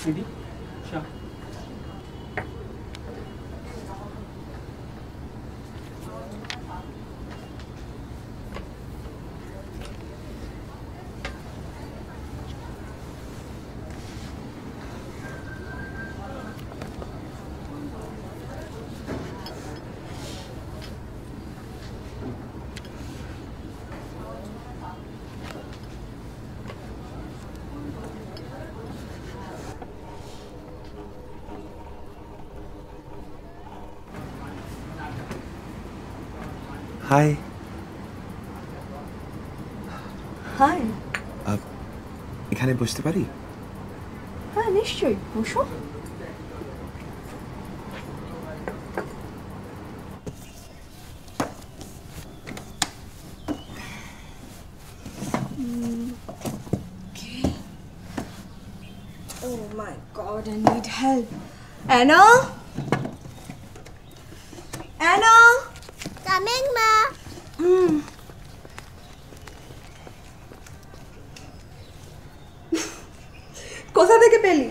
Ready? Sure. High. High. এখানে বসতে পারি? হ্যাঁ নিশ্চয়ই, বসো। Oh my god, I need help. Anna? Anna? Coming, ma. কোথা থেকে পেলি?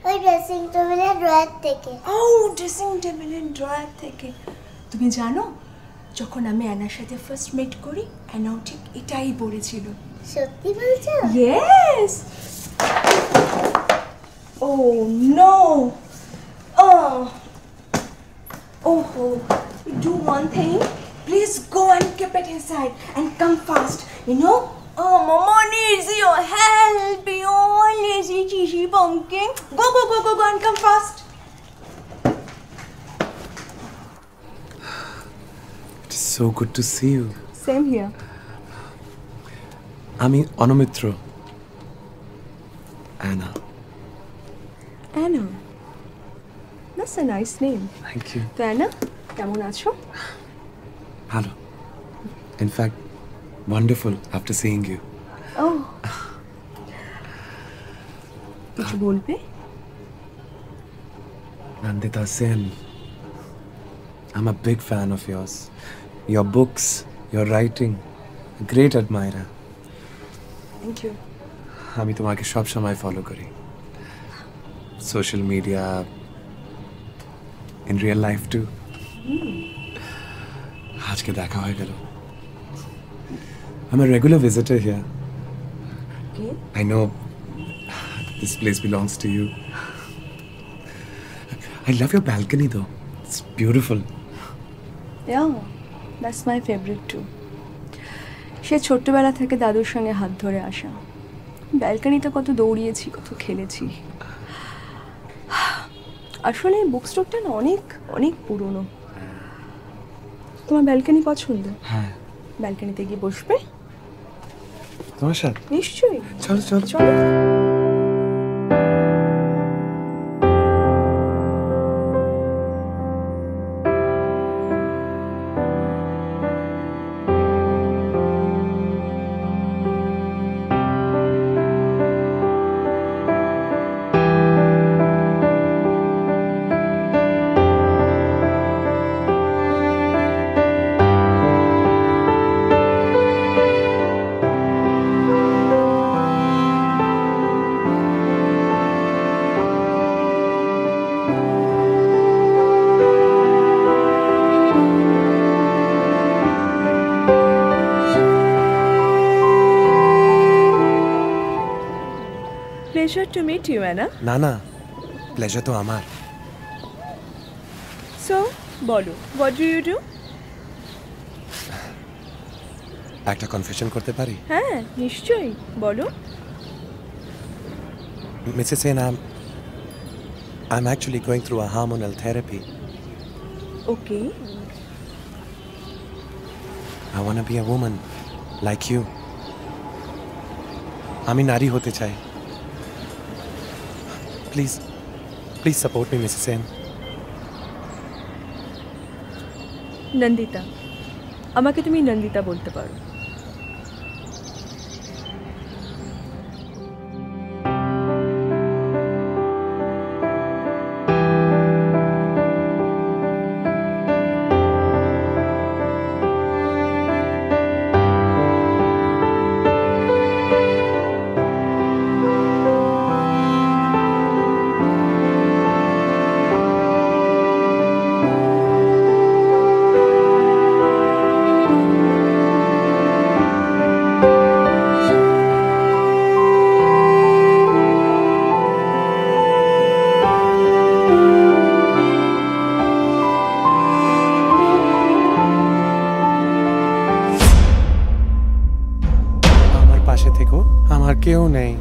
ওই ড্রেসিং টেবিলের ড্রয়ার থেকে। ও ড্রেসিং টেবিলের ড্রয়ার থেকে। তুমি জানো, যখন আমি অ্যানার সাথে ফার্স্ট মিট করি, অ্যানাও ঠিক এটাই পড়েছিল। সত্যি বলছো? Yes. Oh no. Oh. Oh. Do one thing. Please go and keep it inside and come fast. You know. Oh, Mama needs your help. Oh, lazy cheesy pumpkin. Go, go, go, go, go and come fast. It's so good to see you. Same here. আমি অনুমিত্র। Anna. Anna. That's a nice name. Thank you. তো Anna, কেমন আছো? ভালো। In fact, wonderful after seeing you. Oh. কিছু বলবে? Nandita Sen. I'm a big fan of yours. Your books, your writing, a great admirer. Thank you. আমি তোমাকে সব সময় ফলো করি। Social media, in real life too. আজকে দেখা হয়ে গেল। I'm a regular visitor here. Okay. I know this place belongs to you. I love your balcony though. It's beautiful. Yeah, that's my favorite too. সে ছোট্টবেলা থেকে দাদুর সঙ্গে হাত ধরে আসা। ব্যালকনিতে কত দৌড়িয়েছি, কত খেলেছি। আসলে বুক স্টোরটা না অনেক অনেক পুরনো। তোমার ব্যালকনি পছন্দ? হ্যাঁ। ব্যালকনিতে গিয়ে বসবে? তোমার সাথে? নিশ্চয়ই। চলো চলো চলো। Pleasure to meet you, Anna. না না, প্লেজার তো আমার। So, বলো, what do you do? একটা কনফেশন করতে পারি? হ্যাঁ, নিশ্চয়ই, বলো। Mrs. Sen, I'm actually going through a hormonal therapy. Okay. I want to be a woman like you. আমি নারী হতে চাই। Please, please support me, Mrs. Sen. Nandita, আমাকে তুমি নন্দিতা বলতে পারো। আমার কেউ নেই।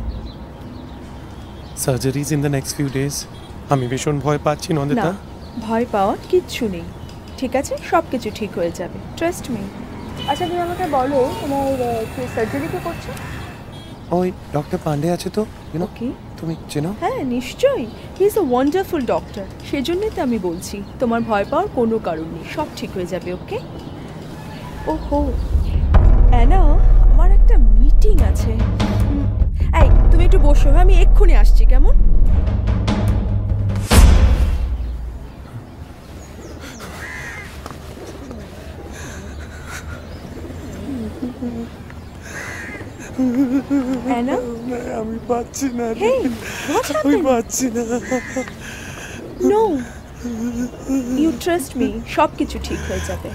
Surgeries in the next few days. আমি ভীষণ ভয় পাচ্ছি না নন্দিতা। ভয় পাওয়ার কিচ্ছু নেই, ঠিক আছে, সব কিছু ঠিক হয়ে যাবে, ট্রাস্ট মি। আচ্ছা তুমি আমাকে বলো তোমার সার্জারি কে করছো? ওই ডক্টর পান্ডে আছে তো, ওকে, তুমি চেনো? হ্যাঁ নিশ্চয়ই, he is a wonderful doctor. সেজন্যই তো আমি বলছি তোমার ভয় পাওয়ার কোনো কারণ নেই, সব ঠিক হয়ে যাবে। ওকে। ওহো অ্যানা, আমার একটা মিটিং আছে। এই তুমি একটু বসো, আমি এক্ষুনি আসছি, কেমন? অ্যানা, আমি পাচ্ছি না, hey, what আমি happened? পাচ্ছি না। No, you trust me, সব কিছু ঠিক হয়ে যাবে।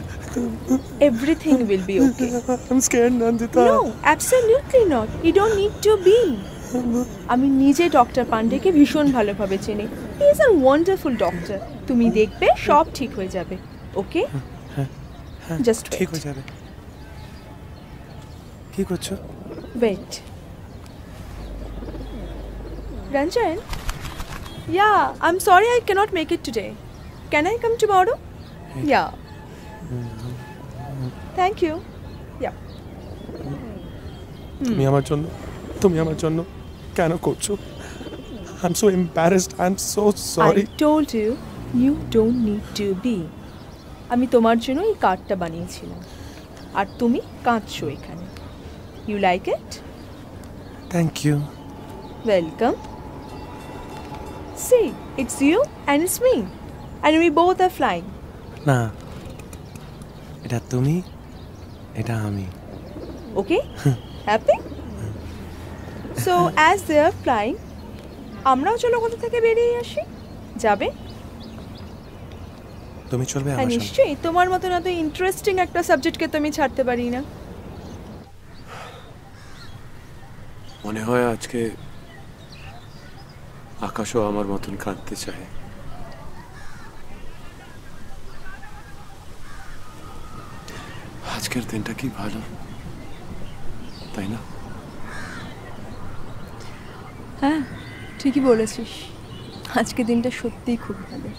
Everything will be okay. I'm scared Nandita. No, absolutely not. You don't need to be. আমি নিজে ডক্টর পান্ডেকে ভীষণ ভালোভাবে চিনি। He is a wonderful doctor. তুমি দেখবে সব ঠিক হয়ে যাবে। ওকে? Just wait. ঠিক হয়ে যাবে। কি করছো? Wait. Ranjan? Yeah, I'm sorry I cannot make it today. Can I come tomorrow? Yeah. Thank you. Yeah. তুমি আমার জন্য কেন করছো? I'm so embarrassed. I'm so sorry. I told you, you don't need to be. আমি তোমার জন্য এই কার্ডটা বানিয়েছিলাম আর তুমি কাঁদছো এখানে। You like it? Thank you. Welcome. See, it's you and it's me. And we both are flying. না, এটা তুমি, এটা আমি। Okay? Happy? So, as they are flying, আমরাও চলো কোথা থেকে বেরিয়ে আসি। যাবে? তুমি চলবে হ্যাঁ আমার সঙ্গে? নিশ্চয়ই, তোমার মতন এত ইন্টারেস্টিং একটা সাবজেক্টকে তো আমি ছাড়তে পারি না। মনে হয় আজকে আকাশও আমার মতন কাঁদতে চায়। আজকের দিনটা কি ভালো, তাই না? হ্যাঁ ঠিকই বলেছিস, আজকে দিনটা সত্যিই খুব ভালো।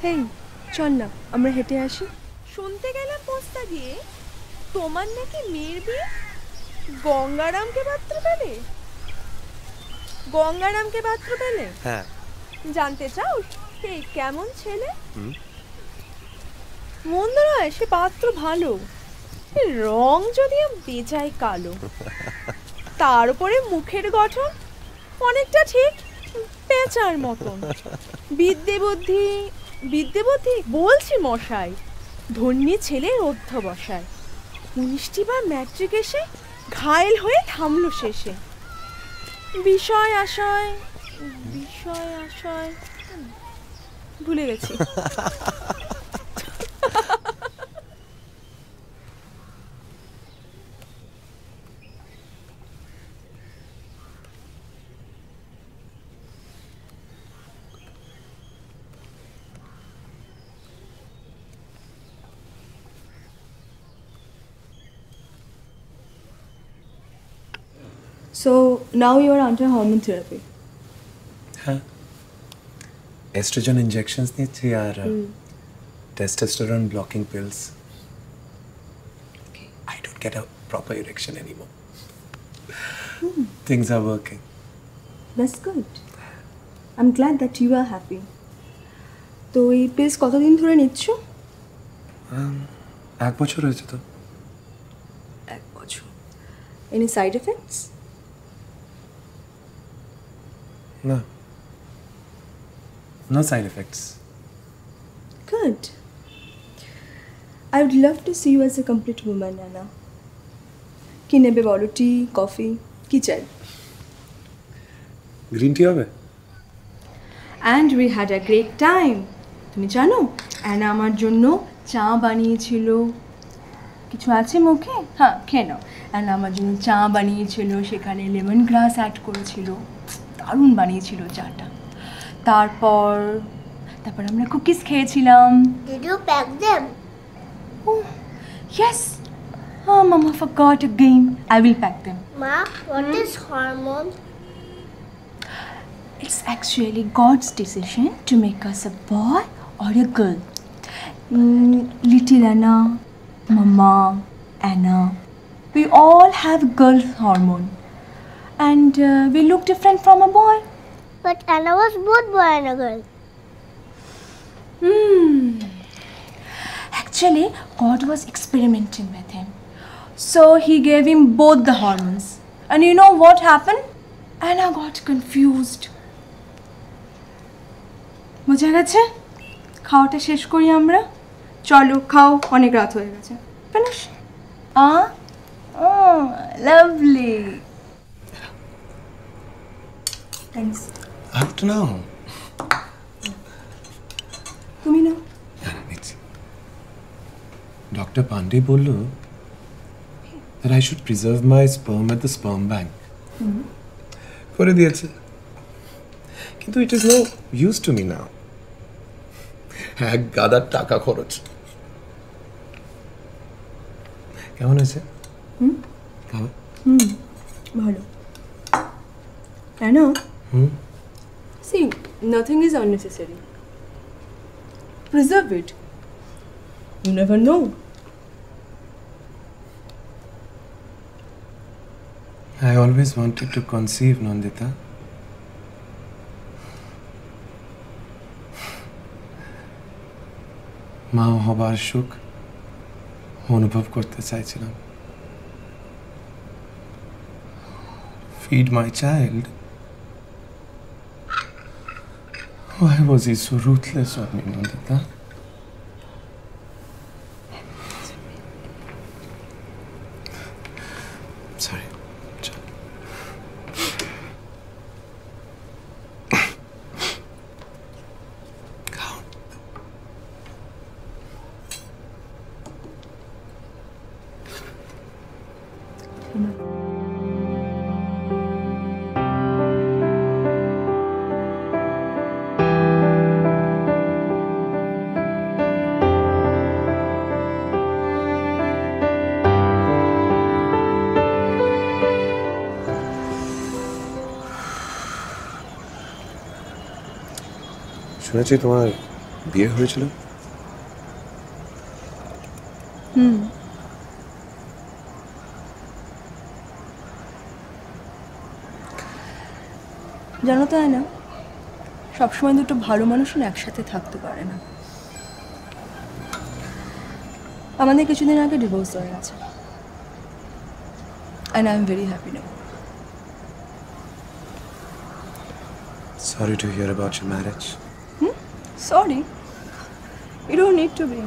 হেই চল না আমরা হেঁটে আসি। শুনতে গেলাম পোস্তা দিয়ে তোমার নাকি মেয়ের বিয়ে গঙ্গারামকে পাত্র পেলে। গঙ্গারামকে পাত্র পেলে? হ্যাঁ। জানতে চাও সে কেমন ছেলে? মন্দ নয়, সে পাত্র ভালো, রং যদিও বেজায় কালো, তার উপরে মুখের গঠন অনেকটা ঠিক পেঁচার মতন। বিদ্যে বুদ্ধি বলছি মশাই, ধন্যী ছেলের অধ্যবসায়। 19টি বার ম্যাট্রিক এসে ঘায়েল হয়ে থামলো শেষে। বিষয় আশয় ভুলে গেছি। So now you are under hormone therapy. হ্যাঁ, এস্ট্রোজেন ইনজেকশনস নিচ্ছি আর testosterone blocking pills. I don't get a proper erection anymore. Things are working. That's good. I'm glad that you are happy. তো এই পিলস কতদিন ধরে নিচ্ছ? 1 বছর হয়েছে তো। 1 বছর। Any side effects? না, no side effects. Good. I would love to see you as a complete woman, Anna. কি নেবে বলো, টি কফি কি চাই? গ্রিন টি হবে? And we had a great time. তুমি জানো অ্যানা আমার জন্য চা বানিয়েছিল। কিছু আছে মুখে? হ্যাঁ খেয়ে নাও। অ্যানা আমার জন্য চা বানিয়েছিল, সেখানে লেমন গ্রাস অ্যাড করেছিল, দারুণ বানিয়েছিল চাটা। তারপর আমরা কুকিজ খেয়েছিলাম। Did you pack them? Oh, yes. Oh, Mama forgot again. I will pack them. Ma, what is hormone? It's actually God's decision to make us a boy or a girl. Little Anna, Mama, Anna, we all have girl hormone. And we look different from a boy. But Anna was both boy and a girl. Actually, God was experimenting with him. So he gave him both the hormones. And you know what happened? Anna got confused. বুঝা গেছে? খাওয়াটা শেষ করি আমরা। চলো খাও, অনেক রাত হয়ে গেছে। Finish? Oh, lovely. Thanks. I have to know. তুমি না? Dr. Pandey bollo that I should preserve my sperm at the sperm bank. Kore diyeche. Kintu it is no use to me now. এক গাদার টাকা খরচ। কেমন হয়েছে? খাবার? ভালো। I know. See, nothing is unnecessary. Preserve it. You never know. I always wanted to conceive, Nandita. মা হবার সুখ অনুভব করতে চাইছিলাম। Feed my child. Why was he so ruthless on me, Nandita? Sorry. শুনেছি তোমার বিয়ে হয়েছিল? জানো তো না, সবসময় দুটো ভালো মানুষ একসাথে থাকতে পারে না। আমাদের কিছুদিন আগে ডিভোর্স হয়ে গেছে। And I am very happy now. Sorry to hear about your marriage. Sorry. You don't need to be.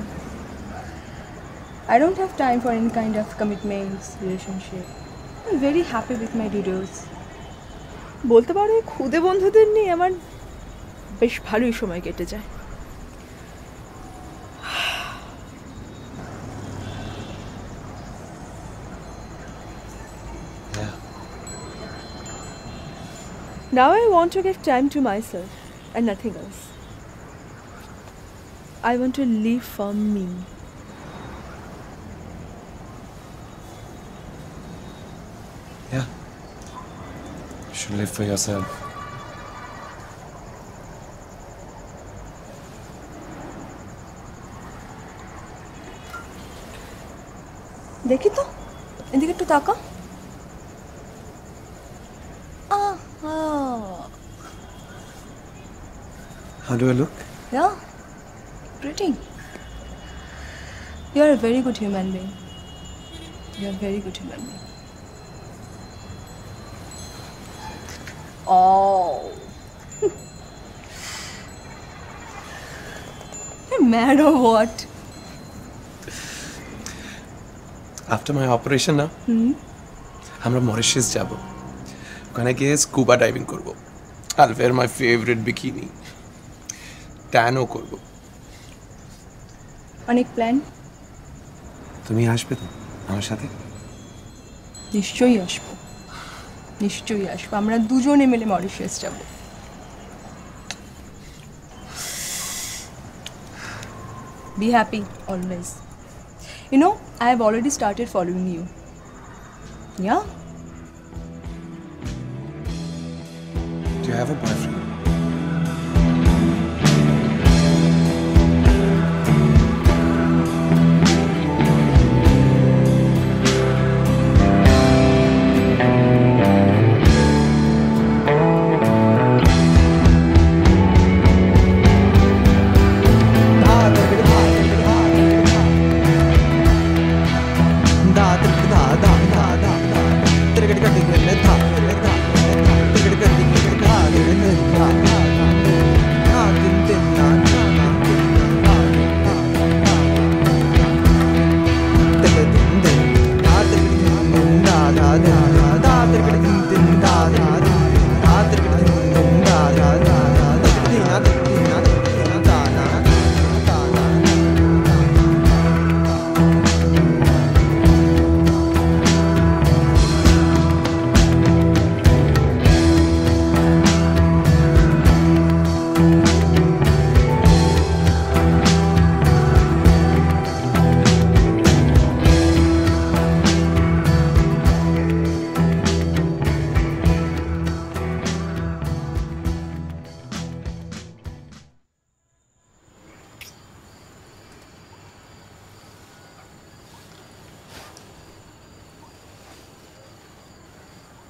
I don't have time for any kind of commitments, relationship. I'm very happy with my divorce. বলতে পারো খুদে বন্ধুদের নিয়ে আমার বেশ ভালোই সময় কেটে যায়। Now I want to give time to myself and nothing else. I want to live for me. Yeah. You should live for yourself. দেখি তো, এদিকে একটু তাকা। How do I look? Yeah, pretty. You are a very good human being. You are a very good human being. Oh. You're mad or what? After my operation now, আমরা Mauritius যাব। ওখানে গিয়ে scuba diving করব। I'll wear my favorite bikini. ট্যানও করব। অনেক plan. তুমি আসবে তো আমার সাথে? নিশ্চয়ই আসবো। নিশ্চয়ই আসবো, আমরা দুজনে মিলে মরিশাস যাব। Be happy always. You know, I have already started following you. Yeah? Do you have a boyfriend?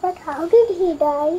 But how did he die?